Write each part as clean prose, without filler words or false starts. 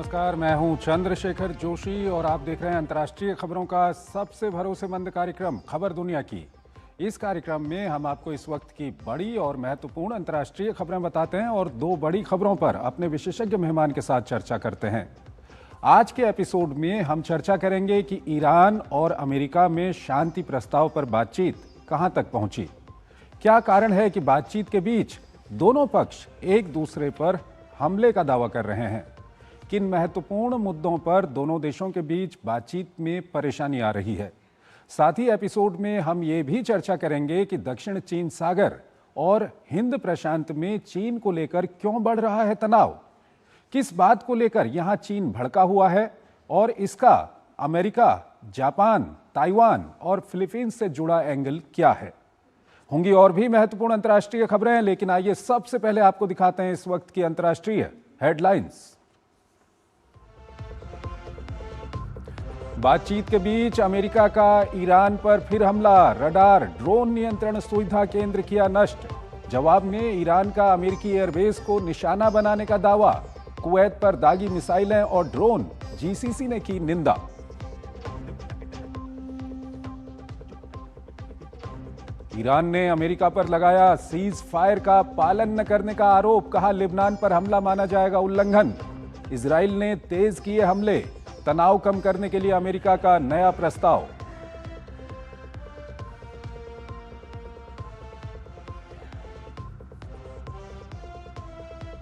नमस्कार, मैं हूं चंद्रशेखर जोशी और आप देख रहे हैं अंतर्राष्ट्रीय खबरों का सबसे भरोसेमंद कार्यक्रम खबर दुनिया की। इस कार्यक्रम में हम आपको इस वक्त की बड़ी और महत्वपूर्ण अंतर्राष्ट्रीय खबरें बताते हैं और दो बड़ी खबरों पर अपने विशेषज्ञ मेहमान के साथ चर्चा करते हैं। आज के एपिसोड में हम चर्चा करेंगे कि ईरान और अमेरिका में शांति प्रस्ताव पर बातचीत कहां तक पहुंची, क्या कारण है कि बातचीत के बीच दोनों पक्ष एक दूसरे पर हमले का दावा कर रहे हैं, किन महत्वपूर्ण मुद्दों पर दोनों देशों के बीच बातचीत में परेशानी आ रही है। साथ ही एपिसोड में हम ये भी चर्चा करेंगे कि दक्षिण चीन सागर और हिंद प्रशांत में चीन को लेकर क्यों बढ़ रहा है तनाव, किस बात को लेकर यहां चीन भड़का हुआ है और इसका अमेरिका, जापान, ताइवान और फिलीपींस से जुड़ा एंगल क्या है। होंगी और भी महत्वपूर्ण अंतर्राष्ट्रीय खबरें, लेकिन आइए सबसे पहले आपको दिखाते हैं इस वक्त की अंतर्राष्ट्रीय हेडलाइंस। बातचीत के बीच अमेरिका का ईरान पर फिर हमला, रडार ड्रोन नियंत्रण सुविधा केंद्र किया नष्ट। जवाब में ईरान का अमेरिकी एयरबेस को निशाना बनाने का दावा, कुवैत पर दागी मिसाइलें और ड्रोन, जीसीसी ने की निंदा। ईरान ने अमेरिका पर लगाया सीज फायर का पालन न करने का आरोप, कहा लेबनान पर हमला माना जाएगा उल्लंघन। इजराइल ने तेज किए हमले, तनाव कम करने के लिए अमेरिका का नया प्रस्ताव।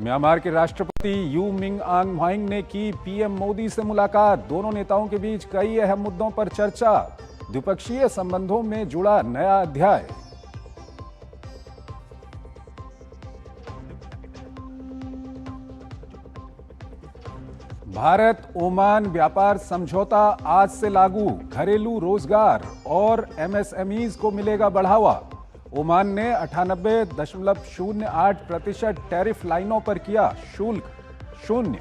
म्यांमार के राष्ट्रपति यू मिंग आंग ह्वांग ने की पीएम मोदी से मुलाकात, दोनों नेताओं के बीच कई अहम मुद्दों पर चर्चा, द्विपक्षीय संबंधों में जुड़ा नया अध्याय। भारत ओमान व्यापार समझौता आज से लागू, घरेलू रोजगार और एमएसएमईज को मिलेगा बढ़ावा। ओमान ने 98.08% टैरिफ लाइनों पर किया शुल्क शून्य।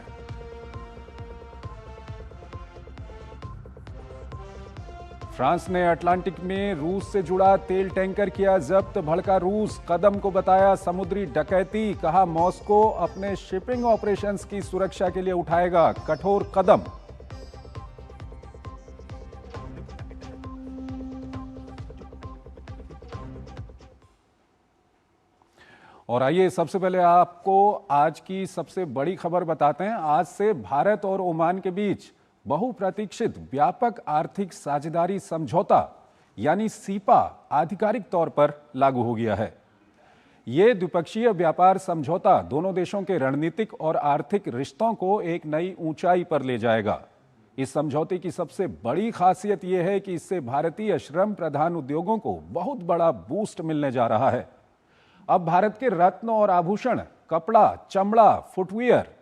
फ्रांस ने अटलांटिक में रूस से जुड़ा तेल टैंकर किया जब्त, भड़का रूस, कदम को बताया समुद्री डकैती, कहा मॉस्को अपने शिपिंग ऑपरेशंस की सुरक्षा के लिए उठाएगा कठोर कदम। और आइए सबसे पहले आपको आज की सबसे बड़ी खबर बताते हैं। आज से भारत और ओमान के बीच बहुप्रतीक्षित व्यापक आर्थिक साझेदारी समझौता यानी सीपा आधिकारिक तौर पर लागू हो गया है। यह द्विपक्षीय व्यापार समझौता दोनों देशों के रणनीतिक और आर्थिक रिश्तों को एक नई ऊंचाई पर ले जाएगा। इस समझौते की सबसे बड़ी खासियत यह है कि इससे भारतीय श्रम प्रधान उद्योगों को बहुत बड़ा बूस्ट मिलने जा रहा है। अब भारत के रत्न और आभूषण, कपड़ा, चमड़ा, फुटवियर,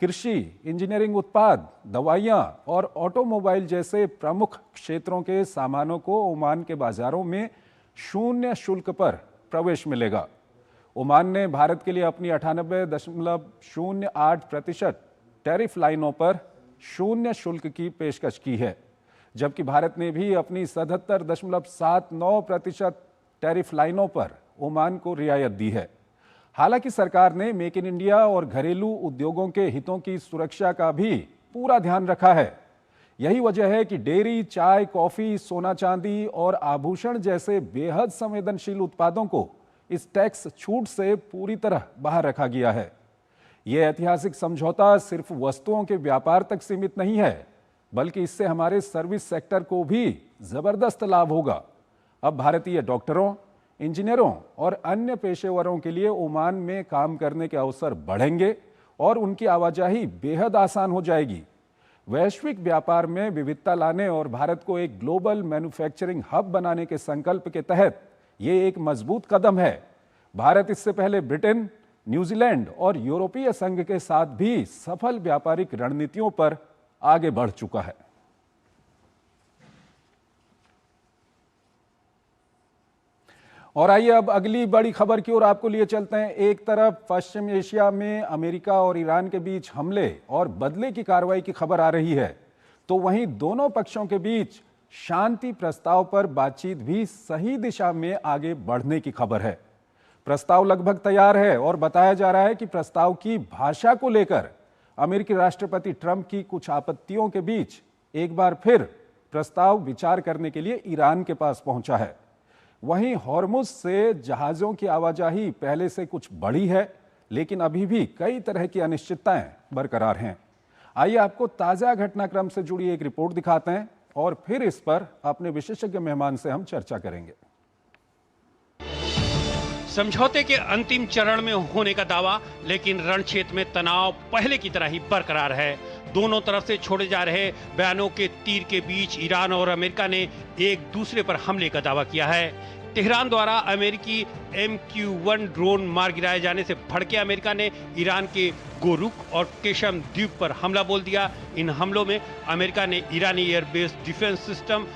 कृषि, इंजीनियरिंग उत्पाद, दवाइयां और ऑटोमोबाइल जैसे प्रमुख क्षेत्रों के सामानों को ओमान के बाजारों में शून्य शुल्क पर प्रवेश मिलेगा। ओमान ने भारत के लिए अपनी 98.08% टैरिफ लाइनों पर शून्य शुल्क की पेशकश की है, जबकि भारत ने भी अपनी 77.79% टैरिफ लाइनों पर ओमान को रियायत दी है। हालांकि सरकार ने मेक इन इंडिया और घरेलू उद्योगों के हितों की सुरक्षा का भी पूरा ध्यान रखा है। यही वजह है कि डेयरी, चाय, कॉफी, सोना चांदी और आभूषण जैसे बेहद संवेदनशील उत्पादों को इस टैक्स छूट से पूरी तरह बाहर रखा गया है। यह ऐतिहासिक समझौता सिर्फ वस्तुओं के व्यापार तक सीमित नहीं है, बल्कि इससे हमारे सर्विस सेक्टर को भी जबरदस्त लाभ होगा। अब भारतीय डॉक्टरों, इंजीनियरों और अन्य पेशेवरों के लिए ओमान में काम करने के अवसर बढ़ेंगे और उनकी आवाजाही बेहद आसान हो जाएगी। वैश्विक व्यापार में विविधता लाने और भारत को एक ग्लोबल मैन्युफैक्चरिंग हब बनाने के संकल्प के तहत ये एक मजबूत कदम है। भारत इससे पहले ब्रिटेन, न्यूजीलैंड और यूरोपीय संघ के साथ भी सफल व्यापारिक रणनीतियों पर आगे बढ़ चुका है। और आइए अब अगली बड़ी खबर की ओर आपको लिए चलते हैं। एक तरफ पश्चिम एशिया में अमेरिका और ईरान के बीच हमले और बदले की कार्रवाई की खबर आ रही है, तो वहीं दोनों पक्षों के बीच शांति प्रस्ताव पर बातचीत भी सही दिशा में आगे बढ़ने की खबर है। प्रस्ताव लगभग तैयार है और बताया जा रहा है कि प्रस्ताव की भाषा को लेकर अमेरिकी राष्ट्रपति ट्रंप की कुछ आपत्तियों के बीच एक बार फिर प्रस्ताव विचार करने के लिए ईरान के पास पहुंचा है। वहीं हॉर्मुज से जहाजों की आवाजाही पहले से कुछ बढ़ी है, लेकिन अभी भी कई तरह की अनिश्चितताएं बरकरार हैं। आइए आपको ताजा घटनाक्रम से जुड़ी एक रिपोर्ट दिखाते हैं और फिर इस पर अपने विशेषज्ञ मेहमान से हम चर्चा करेंगे। समझौते के अंतिम चरण में होने का दावा, लेकिन रणक्षेत्र में तनाव पहले की तरह ही बरकरार है। दोनों तरफ से छोड़े जा रहे बयानों के तीर के बीच ईरान और अमेरिका ने एक दूसरे पर हमले का दावा किया है। तेहरान द्वारा अमेरिकी MQ-1 ड्रोन मार गिराए जाने से भड़के अमेरिका ने ईरान के गोरुक और केशम द्वीप पर हमला बोल दिया। इन हमलों में अमेरिका ने ईरानी airbase defence system,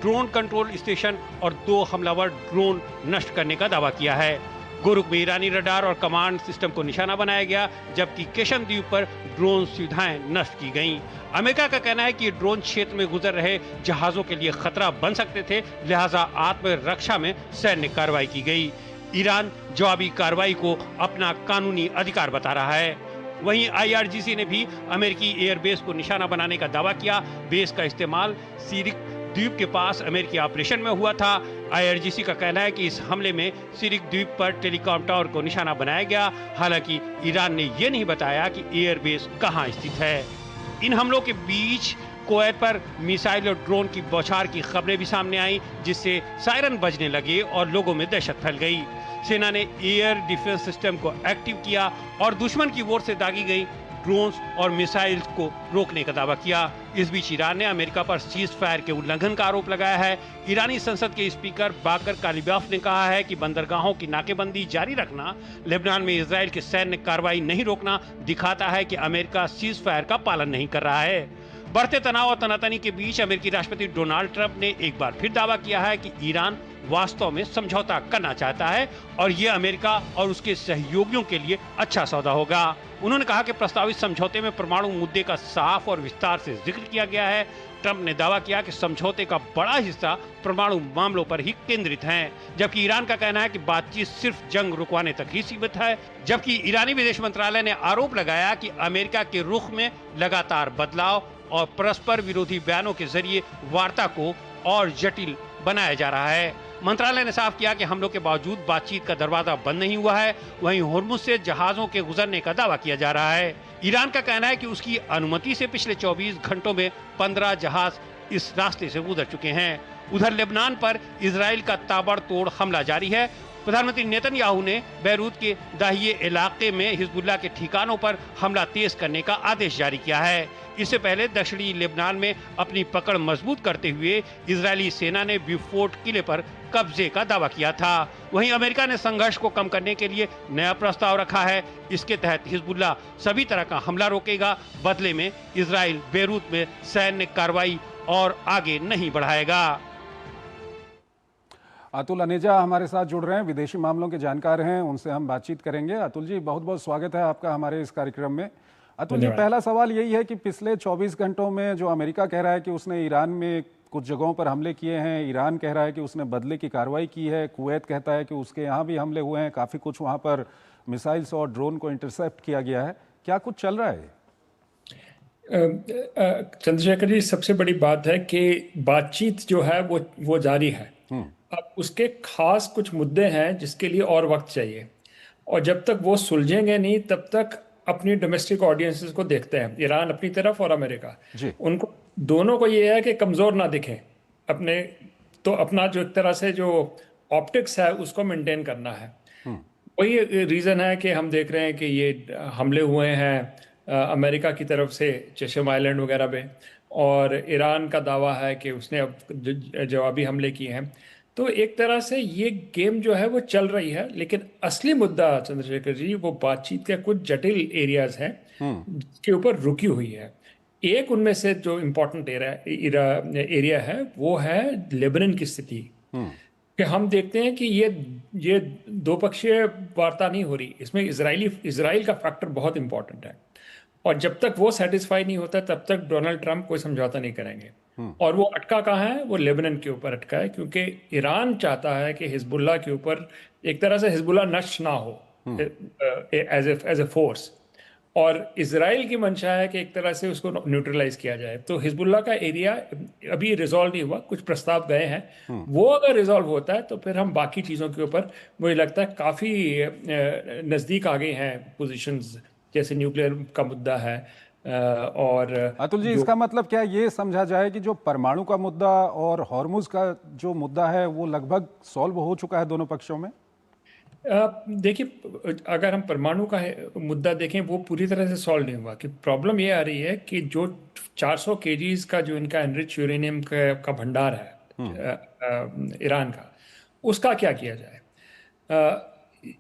drone control station और 2 हमलावर ड्रोन नष्ट करने का दावा किया है। गोरुक में ईरानी रडार और कमांड सिस्टम को निशाना बनाया गया, जबकि केशम द्वीप पर ड्रोन सुविधाएं नष्ट की गईं। अमेरिका का कहना है कि ड्रोन क्षेत्र में गुजर रहे जहाजों के लिए खतरा बन सकते थे, लिहाजा आत्मरक्षा में सैन्य कार्रवाई की गई। ईरान जवाबी कार्रवाई को अपना कानूनी अधिकार बता रहा है। वहीं IRGC ने भी अमेरिकी एयरबेस को निशाना बनाने का दावा किया। बेस का इस्तेमाल सिरिक द्वीप के पास अमेरिकी ऑपरेशन में हुआ था। IRGC का कहना है कि इस हमले में सिरिक द्वीप पर टेलीकॉम टावर को निशाना बनाया गया। हालांकि ईरान ने यह नहीं बताया कि एयरबेस कहां स्थित है। इन हमलों के बीच कुवैत पर मिसाइल और ड्रोन की बौछार की खबरें भी सामने आई, जिससे सायरन बजने लगे और लोगों में दहशत फैल गई। सेना ने एयर डिफेंस सिस्टम को एक्टिव किया और दुश्मन की ओर से दागी गई ड्रोन्स और मिसाइल्स को रोकने का दावा किया। इस बीच ईरान ने अमेरिका पर सीज फायर के उल्लंघन का आरोप लगाया है। ईरानी संसद के स्पीकर बाकर कालिबाफ ने कहा है कि बंदरगाहों की नाकेबंदी जारी रखना, लेबनान में इजराइल की सैन्य कार्रवाई नहीं रोकना दिखाता है कि अमेरिका सीज फायर का पालन नहीं कर रहा है। बढ़ते तनाव और तनातनी के बीच अमेरिकी राष्ट्रपति डोनाल्ड ट्रंप ने एक बार फिर दावा किया है कि ईरान वास्तव में समझौता करना चाहता है और ये अमेरिका और उसके सहयोगियों के लिए अच्छा सौदा होगा। उन्होंने कहा कि प्रस्तावित समझौते में परमाणु मुद्दे का साफ और विस्तार से जिक्र किया गया है। ट्रंप ने दावा किया कि समझौते का बड़ा हिस्सा परमाणु मामलों पर ही केंद्रित है, जबकि ईरान का कहना है कि बातचीत सिर्फ जंग रुकवाने तक ही सीमित है। जबकि ईरानी विदेश मंत्रालय ने आरोप लगाया कि अमेरिका के रुख में लगातार बदलाव और परस्पर विरोधी बयानों के जरिए वार्ता को और जटिल बनाया जा रहा है। मंत्रालय ने साफ किया कि हमलों के बावजूद बातचीत का दरवाजा बंद नहीं हुआ है। वहीं होर्मुज से जहाजों के गुजरने का दावा किया जा रहा है। ईरान का कहना है कि उसकी अनुमति से पिछले 24 घंटों में 15 जहाज इस रास्ते से गुजर चुके हैं। उधर लेबनान पर इजराइल का ताबड़तोड़ हमला जारी है। प्रधानमंत्री नेतन्याहू ने बैरूत के दाहिए इलाके में हिजबुल्लाह के ठिकानों पर हमला तेज करने का आदेश जारी किया है। इससे पहले दक्षिणी लेबनान में अपनी पकड़ मजबूत करते हुए इजरायली सेना ने ब्यूफोर्ट किले पर कब्जे का दावा किया था। वहीं अमेरिका ने संघर्ष को कम करने के लिए नया प्रस्ताव रखा है। इसके तहत हिजबुल्लाह सभी तरह का हमला रोकेगा। बदले में इजराइल बैरूत में सैन्य कार्रवाई और आगे नहीं बढ़ाएगा। अतुल अनेजा हमारे साथ जुड़ रहे हैं, विदेशी मामलों के जानकार हैं, उनसे हम बातचीत करेंगे। अतुल जी, बहुत बहुत स्वागत है आपका हमारे इस कार्यक्रम में। अतुल जी, पहला सवाल यही है कि पिछले 24 घंटों में जो अमेरिका कह रहा है कि उसने ईरान में कुछ जगहों पर हमले किए हैं, ईरान कह रहा है कि उसने बदले की कार्रवाई की है, कुवैत कहता है कि उसके यहाँ भी हमले हुए हैं, काफ़ी कुछ वहाँ पर मिसाइल्स और ड्रोन को इंटरसेप्ट किया गया है, क्या कुछ चल रहा है? चंद्रशेखर जी, सबसे बड़ी बात है कि बातचीत जो है वो जारी है। अब उसके खास कुछ मुद्दे हैं जिसके लिए और वक्त चाहिए, और जब तक वो सुलझेंगे नहीं तब तक अपनी डोमेस्टिक ऑडियंसेस को देखते हैं, ईरान अपनी तरफ और अमेरिका, उनको दोनों को ये है कि कमज़ोर ना दिखें अपने, तो अपना जो एक तरह से जो ऑप्टिक्स है उसको मेंटेन करना है। वही रीज़न है कि हम देख रहे हैं कि ये हमले हुए हैं अमेरिका की तरफ से चेशम आइलैंड वगैरह पे, और ईरान का दावा है कि उसने अब जवाबी हमले किए हैं। तो एक तरह से ये गेम जो है वो चल रही है, लेकिन असली मुद्दा चंद्रशेखर जी वो बातचीत के कुछ जटिल एरियाज हैं जिसके ऊपर रुकी हुई है। एक उनमें से जो इम्पोर्टेंट एरिया है वो है लेबनान की स्थिति, कि हम देखते हैं कि ये दो पक्षीय वार्ता नहीं हो रही, इसमें इजराइल का फैक्टर बहुत इंपॉर्टेंट है, और जब तक वो सेटिस्फाई नहीं होता तब तक डोनाल्ड ट्रंप कोई समझौता नहीं करेंगे। और वो अटका कहाँ है? वो लेबनान के ऊपर अटका है, क्योंकि ईरान चाहता है कि हिजबुल्लाह के ऊपर एक तरह से हिजबुल्लाह नष्ट ना हो एज ए फोर्स, और इजराइल की मंशा है कि एक तरह से उसको न्यूट्रलाइज किया जाए। तो हिजबुल्लाह का एरिया अभी रिजॉल्व नहीं हुआ, कुछ प्रस्ताव गए हैं। वो अगर रिजॉल्व होता है तो फिर हम बाकी चीज़ों के ऊपर मुझे लगता है काफ़ी नज़दीक आ गए हैं पोजीशंस, जैसे न्यूक्लियर का मुद्दा है। और अतुल जी, जो इसका मतलब क्या ये समझा जाए कि जो परमाणु का मुद्दा और हॉर्मुज का जो मुद्दा है वो लगभग सॉल्व हो चुका है दोनों पक्षों में? देखिए, अगर हम परमाणु का मुद्दा देखें, वो पूरी तरह से सॉल्व नहीं हुआ। कि प्रॉब्लम ये आ रही है कि जो 400 केजीज का जो इनका एनरिच यूरेनियम का भंडार है ईरान का, उसका क्या किया जाए।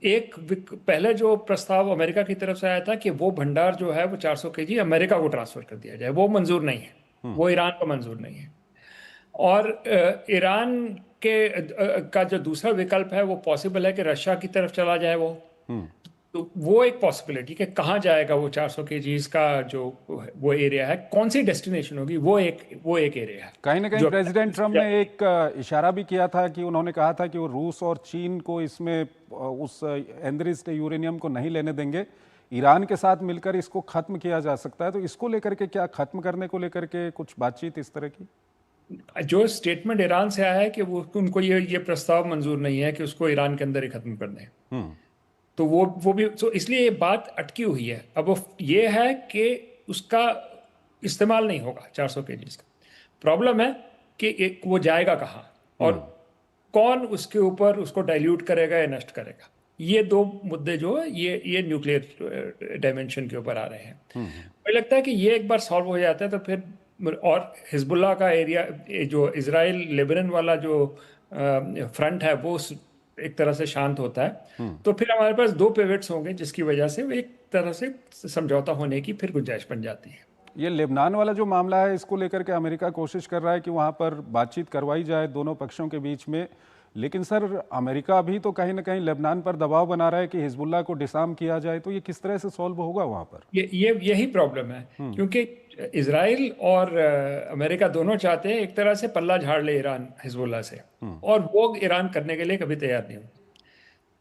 पहले जो प्रस्ताव अमेरिका की तरफ से आया था कि वो भंडार जो है वो 400 केजी अमेरिका को ट्रांसफर कर दिया जाए, वो मंजूर नहीं है, वो ईरान को मंजूर नहीं है। और ईरान का जो दूसरा विकल्प है वो पॉसिबल है कि रशिया की तरफ चला जाए वो। तो वो एक पॉसिबिलिटी कि कहाँ जाएगा वो 400 केजीज का जो वो एरिया है, कौन सी डेस्टिनेशन होगी, वो एक एरिया है। कहीं ना कहीं जो प्रेसिडेंट ट्रम्प ने एक इशारा भी किया था कि उन्होंने कहा था कि वो रूस और चीन को इसमें उस एनरिच्ड यूरेनियम को नहीं लेने देंगे, ईरान के साथ मिलकर इसको खत्म किया जा सकता है। तो इसको लेकर के क्या, खत्म करने को लेकर के कुछ बातचीत इस तरह की? जो स्टेटमेंट ईरान से आया है कि वो उनको ये प्रस्ताव मंजूर नहीं है कि उसको ईरान के अंदर ही खत्म कर दें। तो वो भी, तो इसलिए ये बात अटकी हुई है। अब वो ये है कि उसका इस्तेमाल नहीं होगा 400 केजीज का। प्रॉब्लम है कि वो जाएगा कहाँ और कौन उसके ऊपर उसको डाइल्यूट करेगा या नष्ट करेगा। ये दो मुद्दे जो है ये न्यूक्लियर डायमेंशन के ऊपर आ रहे हैं। मुझे लगता है कि ये एक बार सॉल्व हो जाता है तो फिर, और हिजबुल्लाह का एरिया, जो इजराइल लेबनान वाला जो फ्रंट है, वो एक तरह से शांत होता है। तो फिर हमारे पास दो पिवट्स होंगे जिसकी वजह से एक तरह से समझौता होने की फिर गुंजाइश बन जाती है। ये लेबनान वाला जो मामला है, इसको लेकर के अमेरिका कोशिश कर रहा है कि वहाँ पर बातचीत करवाई जाए दोनों पक्षों के बीच में, लेकिन सर अमेरिका भी तो कहीं ना कहीं लेबनान पर दबाव बना रहा है कि हिजबुल्लाह को डिसआर्म किया जाए। तो ये किस तरह से सॉल्व होगा वहाँ पर? यही प्रॉब्लम है, क्योंकि इजराइल और अमेरिका दोनों चाहते हैं एक तरह से पल्ला झाड़ ले ईरान हिजबुल्लाह से, और वो ईरान करने के लिए कभी तैयार नहीं हुआ।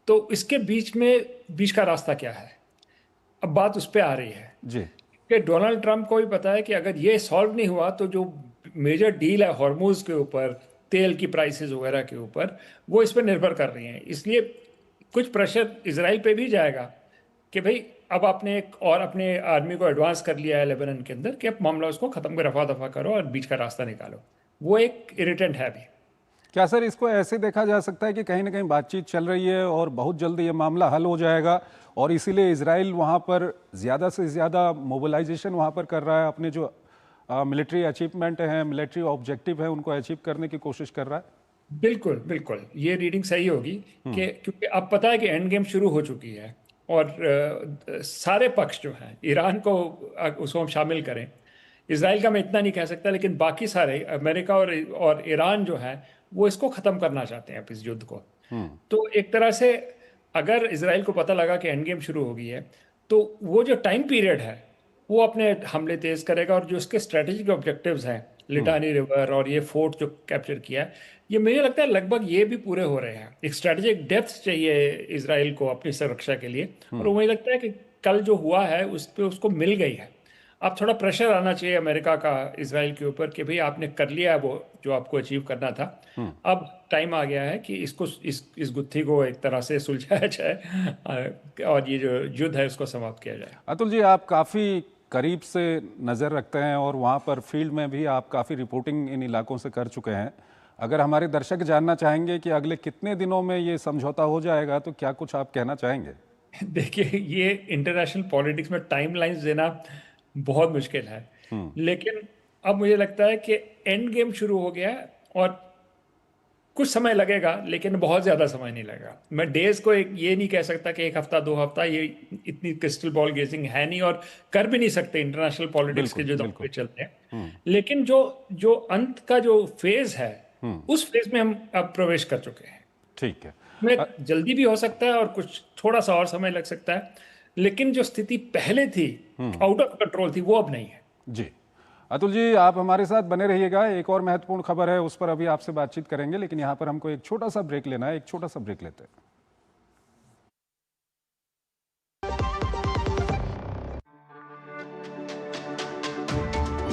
तो इसके बीच का रास्ता क्या है, अब बात उस पर आ रही है जी। कि डोनाल्ड ट्रंप को भी पता है कि अगर ये सॉल्व नहीं हुआ तो जो मेजर डील है हॉर्मुज के ऊपर, तेल की प्राइसेस वगैरह के ऊपर, वो इस पर निर्भर कर रही हैं। इसलिए कुछ प्रेशर इजराइल पे भी जाएगा कि भाई अब आपने अपने आर्मी को एडवांस कर लिया है लेबनान के अंदर, कि अब मामला उसको खत्म कर रफा दफा करो और बीच का रास्ता निकालो। वो एक इरिटेंट है अभी। क्या सर इसको ऐसे देखा जा सकता है कि कहीं ना कहीं बातचीत चल रही है और बहुत जल्दी ये मामला हल हो जाएगा, और इसीलिए इजराइल वहाँ पर ज़्यादा से ज़्यादा मोबिलाइजेशन वहाँ पर कर रहा है, अपने जो मिलिट्री अचीवमेंट हैं, मिलिट्री ऑब्जेक्टिव हैं, उनको अचीव करने की कोशिश कर रहा है? बिल्कुल बिल्कुल, ये रीडिंग सही होगी कि क्योंकि अब पता है कि एंड गेम शुरू हो चुकी है, और सारे पक्ष जो हैं, ईरान को उसको हम शामिल करें, इसराइल का मैं इतना नहीं कह सकता, लेकिन बाकी सारे अमेरिका और ईरान जो है वो इसको ख़त्म करना चाहते हैं, इस युद्ध को। तो एक तरह से अगर इसराइल को पता लगा कि एंड गेम शुरू हो गई है, तो वो जो टाइम पीरियड है वो अपने हमले तेज करेगा, और जो उसके स्ट्रेटेजिक ऑब्जेक्टिव्स हैं, लिटानी रिवर और ये फोर्ट जो कैप्चर किया है, ये मुझे लगता है लगभग ये भी पूरे हो रहे हैं। एक स्ट्रेटेजिक डेप्थ चाहिए इसराइल को अपनी सुरक्षा के लिए, और मुझे लगता है कि कल जो हुआ है उस पर उसको मिल गई है। अब थोड़ा प्रेशर आना चाहिए अमेरिका का इसराइल के ऊपर कि भाई आपने कर लिया है वो जो आपको अचीव करना था, अब टाइम आ गया है कि इसको इस गुत्थी को एक तरह से सुलझाया जाए और ये जो युद्ध है उसको समाप्त किया जाए। अतुल जी, आप काफ़ी करीब से नज़र रखते हैं और वहाँ पर फील्ड में भी आप काफ़ी रिपोर्टिंग इन इलाकों से कर चुके हैं। अगर हमारे दर्शक जानना चाहेंगे कि अगले कितने दिनों में ये समझौता हो जाएगा, तो क्या कुछ आप कहना चाहेंगे? देखिए, ये इंटरनेशनल पॉलिटिक्स में टाइमलाइंस देना बहुत मुश्किल है, लेकिन अब मुझे लगता है कि एंड गेम शुरू हो गया है, और कुछ समय लगेगा लेकिन बहुत ज़्यादा समय नहीं लगेगा। मैं डेज को ये नहीं कह सकता कि 1 हफ्ता 2 हफ्ता, ये इतनी क्रिस्टल बॉल गेजिंग है नहीं, और कर भी नहीं सकते इंटरनेशनल पॉलिटिक्स के जो दौर चलते हैं। लेकिन जो अंत का जो फेज है, उस फेज में हम अब प्रवेश कर चुके हैं। ठीक है, में जल्दी भी हो सकता है और कुछ थोड़ा सा और समय लग सकता है, लेकिन जो स्थिति पहले थी, आउट ऑफ कंट्रोल थी, वो अब नहीं है। जी अतुल जी, आप हमारे साथ बने रहिएगा। एक और महत्वपूर्ण खबर है, उस पर अभी आपसे बातचीत करेंगे, लेकिन यहाँ पर हमको एक छोटा सा ब्रेक लेना है। एक छोटा सा ब्रेक लेते हैं।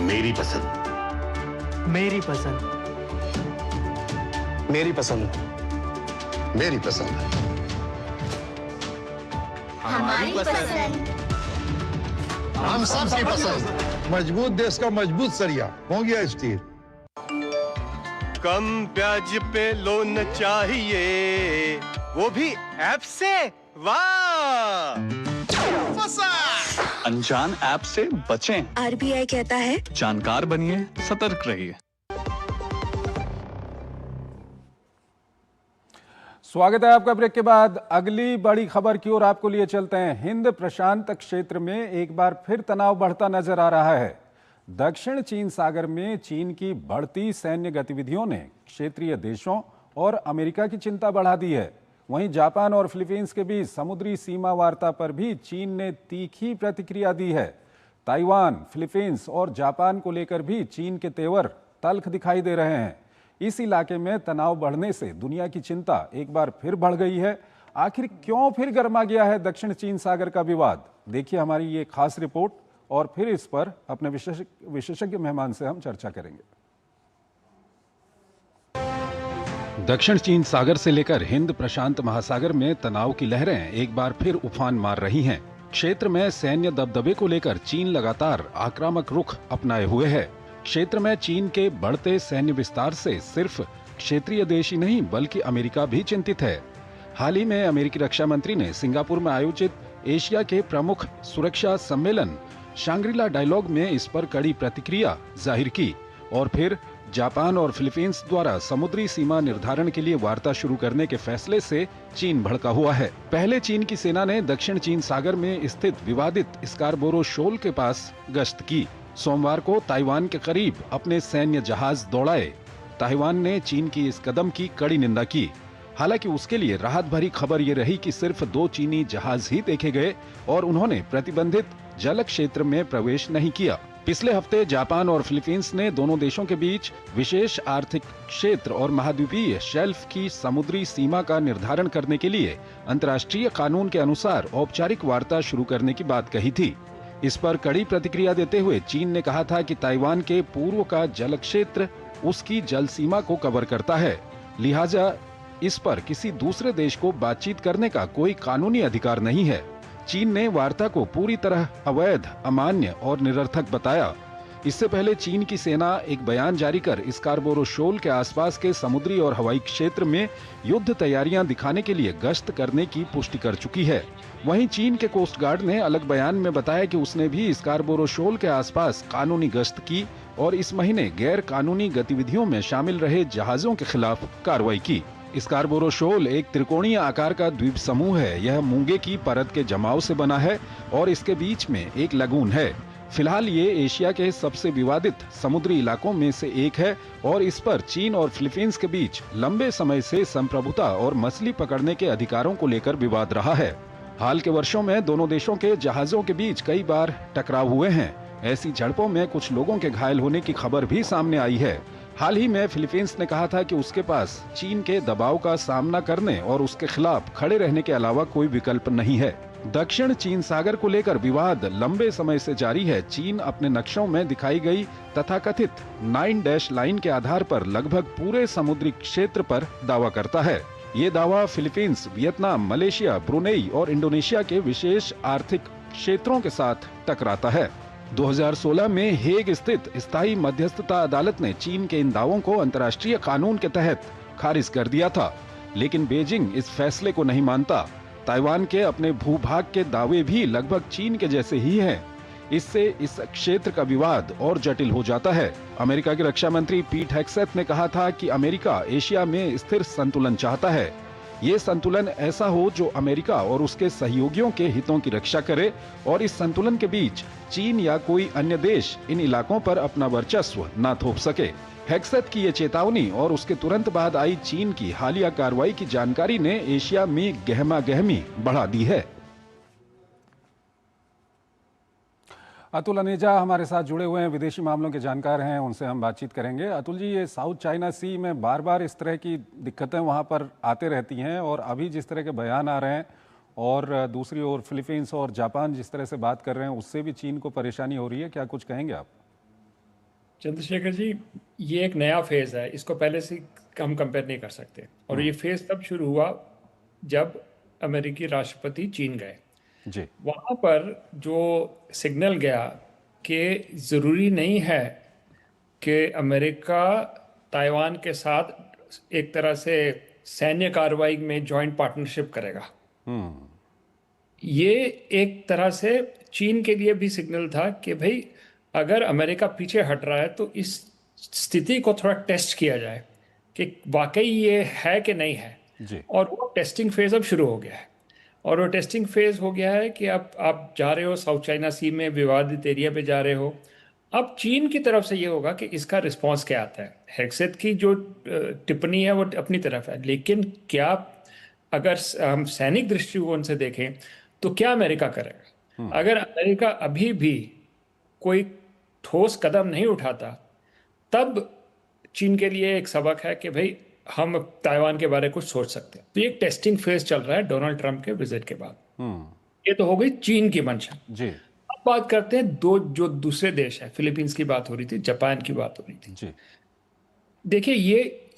मेरी पसंद। मेरी पसंद। मेरी पसंद। मेरी पसंद। हमारी पसंद। हम सबकी पसंद। मजबूत देश का मजबूत सरिया हो गया स्टील। कम ब्याज पे लोन चाहिए, वो भी ऐप से। वाह, अनजान ऐप से बचें। आरबीआई कहता है जानकार बनिए, सतर्क रहिए। स्वागत है आपका। ब्रेक के बाद अगली बड़ी खबर की ओर आपको लिए चलते हैं। हिंद प्रशांत क्षेत्र में एक बार फिर तनाव बढ़ता नजर आ रहा है। दक्षिण चीन सागर में चीन की बढ़ती सैन्य गतिविधियों ने क्षेत्रीय देशों और अमेरिका की चिंता बढ़ा दी है। वहीं जापान और फिलीपींस के बीच समुद्री सीमा वार्ता पर भी चीन ने तीखी प्रतिक्रिया दी है। ताइवान, फिलीपींस और जापान को लेकर भी चीन के तेवर तल्ख दिखाई दे रहे हैं। इस इलाके में तनाव बढ़ने से दुनिया की चिंता एक बार फिर बढ़ गई है। आखिर क्यों फिर गर्मा गया है दक्षिण चीन सागर का विवाद? देखिए हमारी ये खास रिपोर्ट और फिर इस पर अपने विशेषज्ञ मेहमान से हम चर्चा करेंगे। दक्षिण चीन सागर से लेकर हिंद प्रशांत महासागर में तनाव की लहरें एक बार फिर उफान मार रही हैं। क्षेत्र में सैन्य दबदबे को लेकर चीन लगातार आक्रामक रुख अपनाए हुए है। क्षेत्र में चीन के बढ़ते सैन्य विस्तार से सिर्फ क्षेत्रीय देश ही नहीं बल्कि अमेरिका भी चिंतित है। हाल ही में अमेरिकी रक्षा मंत्री ने सिंगापुर में आयोजित एशिया के प्रमुख सुरक्षा सम्मेलन शांग्रीला डायलॉग में इस पर कड़ी प्रतिक्रिया जाहिर की। और फिर जापान और फिलीपींस द्वारा समुद्री सीमा निर्धारण के लिए वार्ता शुरू करने के फैसले से चीन भड़का हुआ है। पहले चीन की सेना ने दक्षिण चीन सागर में स्थित विवादित स्कारबोरो शोल के पास गश्त की। सोमवार को ताइवान के करीब अपने सैन्य जहाज दौड़ाए। ताइवान ने चीन की इस कदम की कड़ी निंदा की। हालांकि उसके लिए राहत भरी खबर ये रही कि सिर्फ 2 चीनी जहाज ही देखे गए और उन्होंने प्रतिबंधित जल क्षेत्र में प्रवेश नहीं किया। पिछले हफ्ते जापान और फिलीपींस ने दोनों देशों के बीच विशेष आर्थिक क्षेत्र और महाद्वीपीय शेल्फ की समुद्री सीमा का निर्धारण करने के लिए अंतर्राष्ट्रीय कानून के अनुसार औपचारिक वार्ता शुरू करने की बात कही थी। इस पर कड़ी प्रतिक्रिया देते हुए चीन ने कहा था कि ताइवान के पूर्व का जल क्षेत्र उसकी जल सीमा को कवर करता है, लिहाजा इस पर किसी दूसरे देश को बातचीत करने का कोई कानूनी अधिकार नहीं है। चीन ने वार्ता को पूरी तरह अवैध, अमान्य और निरर्थक बताया। इससे पहले चीन की सेना एक बयान जारी कर स्कारबोरो शोल के आसपास के समुद्री और हवाई क्षेत्र में युद्ध तैयारियां दिखाने के लिए गश्त करने की पुष्टि कर चुकी है। वहीं चीन के कोस्ट गार्ड ने अलग बयान में बताया कि उसने भी स्कारबोरो शोल के आसपास कानूनी गश्त की और इस महीने गैर कानूनी गतिविधियों में शामिल रहे जहाजों के खिलाफ कार्रवाई की। स्कारबोरो शोल एक त्रिकोणीय आकार का द्वीप समूह है। यह मूंगे की परत के जमाव से बना है और इसके बीच में एक लगून है। फिलहाल ये एशिया के सबसे विवादित समुद्री इलाकों में से एक है और इस पर चीन और फिलीपींस के बीच लंबे समय से संप्रभुता और मछली पकड़ने के अधिकारों को लेकर विवाद रहा है। हाल के वर्षों में दोनों देशों के जहाजों के बीच कई बार टकराव हुए हैं। ऐसी झड़पों में कुछ लोगों के घायल होने की खबर भी सामने आई है। हाल ही में फिलीपींस ने कहा था कि उसके पास चीन के दबाव का सामना करने और उसके खिलाफ खड़े रहने के अलावा कोई विकल्प नहीं है। दक्षिण चीन सागर को लेकर विवाद लंबे समय से जारी है। चीन अपने नक्शों में दिखाई गई तथाकथित 9 डैश लाइन के आधार पर लगभग पूरे समुद्री क्षेत्र पर दावा करता है। ये दावा फिलीपींस, वियतनाम, मलेशिया, ब्रुनेई और इंडोनेशिया के विशेष आर्थिक क्षेत्रों के साथ टकराता है। 2016 में हेग स्थित स्थायी मध्यस्थता अदालत ने चीन के इन दावों को अंतर्राष्ट्रीय कानून के तहत खारिज कर दिया था, लेकिन बीजिंग इस फैसले को नहीं मानता। ताइवान के अपने भूभाग के दावे भी लगभग चीन के जैसे ही हैं। इससे इस क्षेत्र का विवाद और जटिल हो जाता है। अमेरिका के रक्षा मंत्री पीट हेग्सेथ ने कहा था कि अमेरिका एशिया में स्थिर संतुलन चाहता है। ये संतुलन ऐसा हो जो अमेरिका और उसके सहयोगियों के हितों की रक्षा करे और इस संतुलन के बीच चीन या कोई अन्य देश इन इलाकों पर अपना वर्चस्व न थोप सके। हेग्सेथ की ये चेतावनी और उसके तुरंत बाद आई चीन की हालिया कार्रवाई की जानकारी ने एशिया में गहमा-गहमी बढ़ा दी है। अतुल अनेजा हमारे साथ जुड़े हुए हैं, विदेशी मामलों के जानकार हैं, उनसे हम बातचीत करेंगे। अतुल जी, ये साउथ चाइना सी में बार बार इस तरह की दिक्कतें वहाँ पर आते रहती हैं और अभी जिस तरह के बयान आ रहे हैं और दूसरी ओर फिलीपींस और जापान जिस तरह से बात कर रहे हैं उससे भी चीन को परेशानी हो रही है, क्या कुछ कहेंगे आप? चंद्रशेखर जी, ये एक नया फेज है, इसको पहले से हम कंपेयर नहीं कर सकते। और ये फेज तब शुरू हुआ जब अमेरिकी राष्ट्रपति चीन गए। जी। वहाँ पर जो सिग्नल गया कि ज़रूरी नहीं है कि अमेरिका ताइवान के साथ एक तरह से सैन्य कार्रवाई में जॉइंट पार्टनरशिप करेगा। ये एक तरह से चीन के लिए भी सिग्नल था कि भाई अगर अमेरिका पीछे हट रहा है तो इस स्थिति को थोड़ा टेस्ट किया जाए कि वाकई ये है कि नहीं है। जी। और वो टेस्टिंग फेज अब शुरू हो गया है। और वो टेस्टिंग फेज हो गया है कि अब आप जा रहे हो साउथ चाइना सी में विवादित एरिया पे जा रहे हो। अब चीन की तरफ से ये होगा कि इसका रिस्पांस क्या आता है। हेग्सेथ की जो टिप्पणी है वो अपनी तरफ है, लेकिन क्या अगर हम सैनिक दृष्टिकोण से देखें तो क्या अमेरिका करेगा? अगर अमेरिका अभी भी कोई ठोस कदम नहीं उठाता तब चीन के लिए एक सबक है कि भाई हम ताइवान के बारे में कुछ सोच सकते हैं। तो ये एक टेस्टिंग फेज चल रहा है डोनाल्ड ट्रंप के विजिट के बाद। ये तो हो गई चीन की मंशा। जी। अब बात करते हैं जो दूसरे देश है। फिलीपींस की बात हो रही थी, जापान की बात हो रही थी। जी। देखिए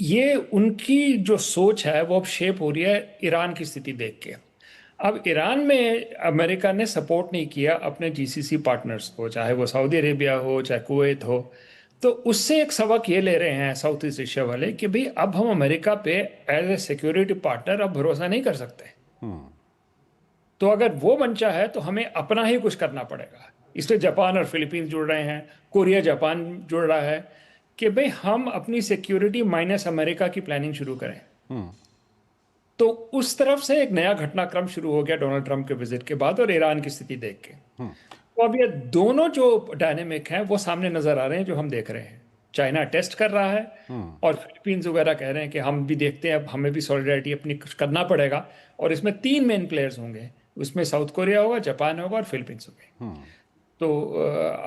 ये उनकी जो सोच है वो अब शेप हो रही है ईरान की स्थिति देख के। अब ईरान में अमेरिका ने सपोर्ट नहीं किया अपने जीसीसी पार्टनर्स को, चाहे वो सऊदी अरेबिया हो चाहे कुवैत हो। तो उससे एक सबक ये ले रहे हैं साउथ ईस्ट एशिया वाले कि भाई अब हम अमेरिका पे एज ए सिक्योरिटी पार्टनर अब भरोसा नहीं कर सकते। तो अगर वो मंशा है तो हमें अपना ही कुछ करना पड़ेगा। इसलिए जापान और फिलीपींस जुड़ रहे हैं, कोरिया जापान जुड़ रहा है कि भाई हम अपनी सिक्योरिटी माइनस अमेरिका की प्लानिंग शुरू करें। तो उस तरफ से एक नया घटनाक्रम शुरू हो गया डोनाल्ड ट्रंप के विजिट के बाद और ईरान की स्थिति देख के। तो अब ये दोनों जो डायनेमिक हैं वो सामने नजर आ रहे हैं, जो हम देख रहे हैं। चाइना टेस्ट कर रहा है और फिलीपींस वगैरह कह रहे हैं कि हम भी देखते हैं, अब हमें भी सॉलिडारिटी अपनी कुछ करना पड़ेगा। और इसमें 3 मेन प्लेयर्स होंगे, उसमें साउथ कोरिया होगा, जापान होगा और फिलीपींस होंगे। तो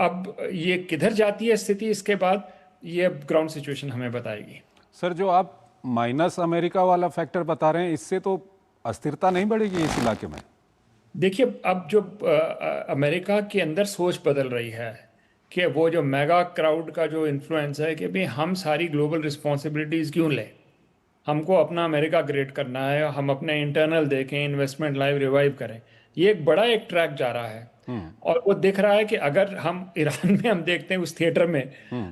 अब ये किधर जाती है स्थिति इसके बाद, ये ग्राउंड सिचुएशन हमें बताएगी। सर, जो आप माइनस अमेरिका वाला फैक्टर बता रहे हैं, इससे तो अस्थिरता नहीं बढ़ेगी इस इलाके में? देखिए, अब जो अमेरिका के अंदर सोच बदल रही है कि वो जो मेगा क्राउड का जो इन्फ्लुएंस है कि भाई हम सारी ग्लोबल रिस्पॉन्सिबिलिटीज़ क्यों लें, हमको अपना अमेरिका ग्रेट करना है, हम अपने इंटरनल देखें, इन्वेस्टमेंट लाइव रिवाइव करें। ये एक बड़ा एक ट्रैक जा रहा है। और वो दिख रहा है कि अगर हम ईरान में हम देखते हैं उस थिएटर में,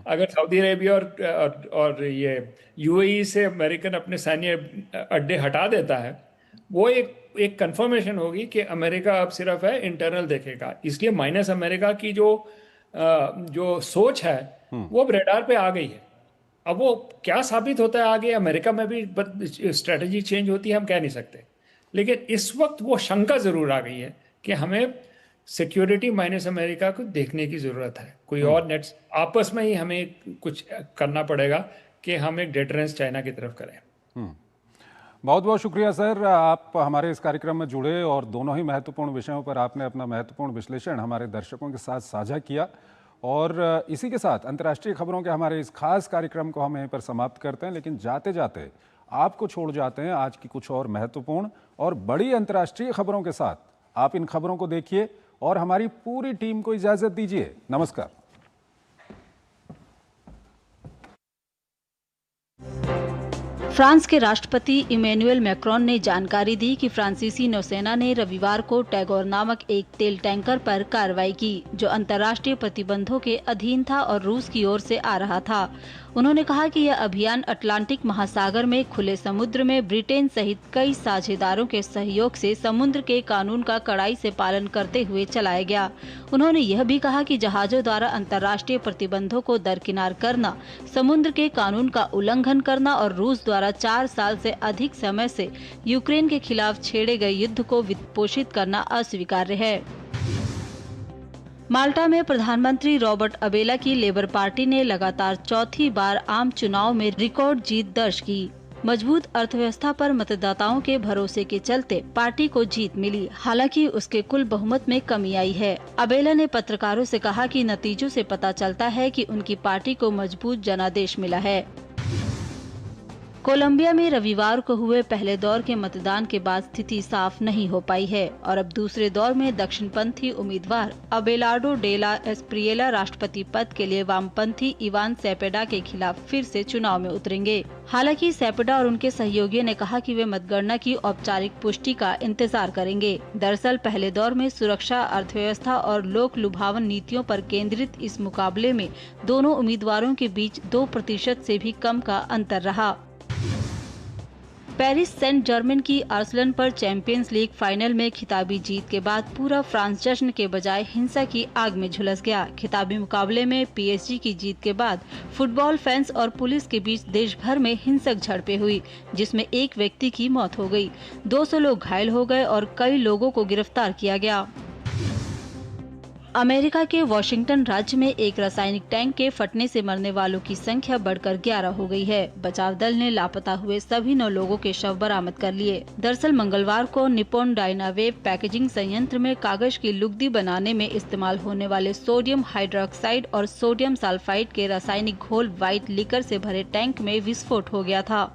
अगर सऊदी अरेबिया और ये यूएई से अमेरिकन अपने सैन्य अड्डे हटा देता है, वो एक कंफर्मेशन होगी कि अमेरिका अब सिर्फ है इंटरनल देखेगा। इसलिए माइनस अमेरिका की जो सोच है वो अब रेडार पे आ गई है। अब वो क्या साबित होता है आगे, अमेरिका में भी स्ट्रेटजी चेंज होती है, हम कह नहीं सकते। लेकिन इस वक्त वो शंका जरूर आ गई है कि हमें सिक्योरिटी माइनस अमेरिका को देखने की ज़रूरत है। कोई और नेट्स आपस में ही हमें कुछ करना पड़ेगा कि हम एक डिटरेंस चाइना की तरफ करें। बहुत बहुत शुक्रिया सर, आप हमारे इस कार्यक्रम में जुड़े और दोनों ही महत्वपूर्ण विषयों पर आपने अपना महत्वपूर्ण विश्लेषण हमारे दर्शकों के साथ साझा किया। और इसी के साथ अंतर्राष्ट्रीय खबरों के हमारे इस खास कार्यक्रम को हम यहीं पर समाप्त करते हैं। लेकिन जाते जाते आपको छोड़ जाते हैं आज की कुछ और महत्वपूर्ण और बड़ी अंतर्राष्ट्रीय खबरों के साथ। आप इन खबरों को देखिए और हमारी पूरी टीम को इजाजत दीजिए। नमस्कार। फ्रांस के राष्ट्रपति इमैनुअल मैक्रोन ने जानकारी दी कि फ्रांसीसी नौसेना ने रविवार को टैगोर नामक एक तेल टैंकर पर कार्रवाई की जो अंतर्राष्ट्रीय प्रतिबंधों के अधीन था और रूस की ओर से आ रहा था। उन्होंने कहा कि यह अभियान अटलांटिक महासागर में खुले समुद्र में ब्रिटेन सहित कई साझेदारों के सहयोग से समुद्र के कानून का कड़ाई से पालन करते हुए चलाया गया। उन्होंने यह भी कहा कि जहाजों द्वारा अंतर्राष्ट्रीय प्रतिबंधों को दरकिनार करना, समुद्र के कानून का उल्लंघन करना और रूस द्वारा 4 साल से अधिक समय से यूक्रेन के खिलाफ छेड़े गए युद्ध को वित्तपोषित करना अस्वीकार्य है। माल्टा में प्रधानमंत्री रॉबर्ट अबेला की लेबर पार्टी ने लगातार चौथी बार आम चुनाव में रिकॉर्ड जीत दर्ज की। मजबूत अर्थव्यवस्था पर मतदाताओं के भरोसे के चलते पार्टी को जीत मिली, हालांकि उसके कुल बहुमत में कमी आई है। अबेला ने पत्रकारों से कहा कि नतीजों से पता चलता है कि उनकी पार्टी को मजबूत जनादेश मिला है। कोलंबिया में रविवार को हुए पहले दौर के मतदान के बाद स्थिति साफ नहीं हो पाई है और अब दूसरे दौर में दक्षिणपंथी उम्मीदवार अबेलार्डो डे ला एस्प्रिएला राष्ट्रपति पद के लिए वामपंथी इवान सेपेडा के खिलाफ फिर से चुनाव में उतरेंगे। हालांकि सेपेडा और उनके सहयोगियों ने कहा कि वे मतगणना की औपचारिक पुष्टि का इंतजार करेंगे। दरअसल पहले दौर में सुरक्षा, अर्थव्यवस्था और लोक लुभावन नीतियों पर केंद्रित इस मुकाबले में दोनों उम्मीदवारों के बीच 2% से भी कम का अंतर रहा। पेरिस सेंट जर्मेन की आर्सेनल पर चैंपियंस लीग फाइनल में खिताबी जीत के बाद पूरा फ्रांस जश्न के बजाय हिंसा की आग में झुलस गया। खिताबी मुकाबले में पीएसजी की जीत के बाद फुटबॉल फैंस और पुलिस के बीच देश भर में हिंसक झड़पें हुई, जिसमें एक व्यक्ति की मौत हो गई, 200 लोग घायल हो गए और कई लोगों को गिरफ्तार किया गया। अमेरिका के वॉशिंगटन राज्य में एक रासायनिक टैंक के फटने से मरने वालों की संख्या बढ़कर 11 हो गई है। बचाव दल ने लापता हुए सभी 9 लोगों के शव बरामद कर लिए। दरअसल मंगलवार को निप्पॉन डायनावेव पैकेजिंग संयंत्र में कागज की लुगदी बनाने में इस्तेमाल होने वाले सोडियम हाइड्रोक्साइड और सोडियम सल्फाइड के रासायनिक घोल व्हाइट लिकर से भरे टैंक में विस्फोट हो गया था।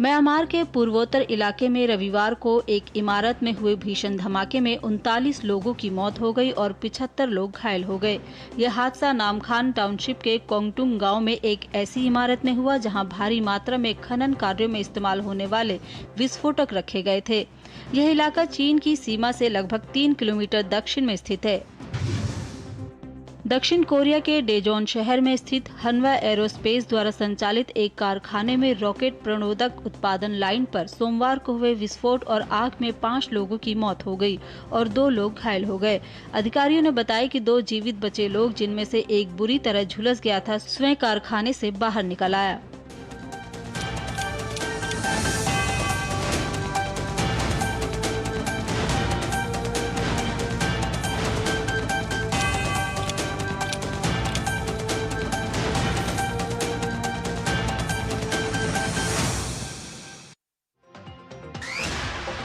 म्यांमार के पूर्वोत्तर इलाके में रविवार को एक इमारत में हुए भीषण धमाके में 39 लोगों की मौत हो गई और 75 लोग घायल हो गए। यह हादसा नामखान टाउनशिप के कोंगटुंग गांव में एक ऐसी इमारत में हुआ जहां भारी मात्रा में खनन कार्यों में इस्तेमाल होने वाले विस्फोटक रखे गए थे। यह इलाका चीन की सीमा से लगभग 3 किलोमीटर दक्षिण में स्थित है। दक्षिण कोरिया के डेजोन शहर में स्थित हनवा एरोस्पेस द्वारा संचालित एक कारखाने में रॉकेट प्रणोदक उत्पादन लाइन पर सोमवार को हुए विस्फोट और आग में 5 लोगों की मौत हो गई और 2 लोग घायल हो गए। अधिकारियों ने बताया कि 2 जीवित बचे लोग, जिनमें से एक बुरी तरह झुलस गया था, स्वयं कारखाने से बाहर निकल आया।